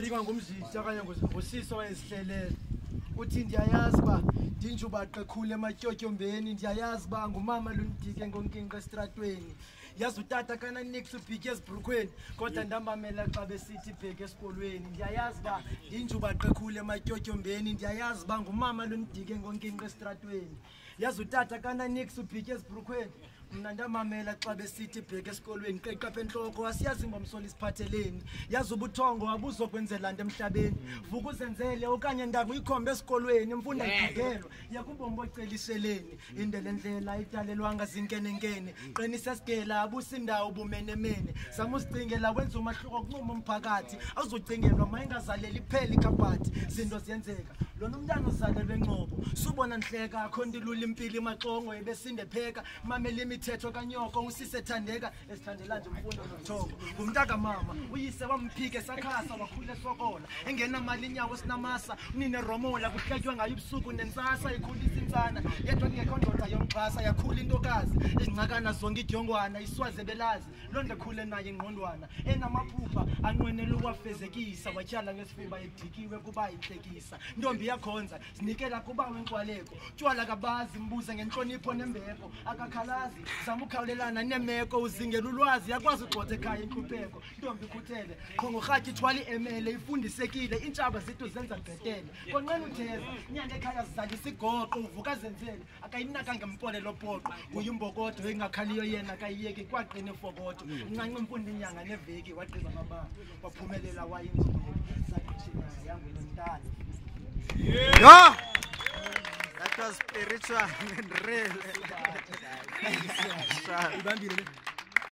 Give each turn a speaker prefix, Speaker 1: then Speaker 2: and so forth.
Speaker 1: ringa ngumzitha kanye ngosiso wayesihlelele uthi ndiyayazi ba ndinjuba qekhule ematyotyombeni ndiyayazi ba ngumama lonidike ngonkinqa estratweni yazi utata kana nix ubhike ezibhrukweni kodwa ndambamela xa besithi bheke esikolweni ndiyayazi ba ndinjuba qekhule ematyotyombeni ndiyayazi ba ngumama lonidike ngonkinqa estratweni yazi utata kana nix ubhike ezibhrukweni mna ndamamela xa besithi bheke esikolweni qeqapha enhloko asiyazi ngomsoli isiphatheleni yazi ubuthongo abuzokwenzela nto emhlabeni vuka uzenzele okanye ndaku ikhombe esikolweni imfundo ayigqigelwa yakubombo oceliseleni indele ndlela idalelwanga zinkenenkene qinisa sigela abusindawo bumenemene samusicingela wenza umahluko kunquma umphakathi awuzocingelwa mayingazaleli ipheli ikhabhathi zinto ziyenzeka lona umntana uzalelwe enqobo subona nhleka akhonto ilula impilo imaxongo ebesinde pheka mamela imithetho kanyoko usisethandeka esithandela nje umfundo nothoko umntaka mama uyise wamphike sakhasa wakhule sokola engena mali inyawo sinamasa unine romola kuhletywa ngayo ubusuku nensasa ikhulisa insana yedwa kungekho ndoda yomxhasa yakhula intokazi ezincakana zonke idyongwana iswaze belazi londe khule naye ingqondwana enamaphupha anqwenela ukwafezekisa watyala ngesifiba edikiwe kuba ihlekisa ntombi yakhonza sinikela kuba wenkwaleko tywala kabazi mbuze ngenhlonipho nembeko akakhalazi zamukhawulelana nemeko uzingela ulwazi yakwazi ugxotha ekhaya inkupheko ntombi ikhuthele qho ngorhatya ithwali emele ifundisekile intshaba zethu zenza bhetele konqena utheza inyanga ekhaya zizalisa igoqo uvuka zenzele akayinaka ngempolelo poqo uyimbokodo engakhaliyo yena akayiyeki kwaqina efokodo incanca imfundo inyanga neveki wagqiba amabanga waphumelela wayinzulu saqishinyanga yangu nontando.
Speaker 2: Yeah, that was spiritual and real.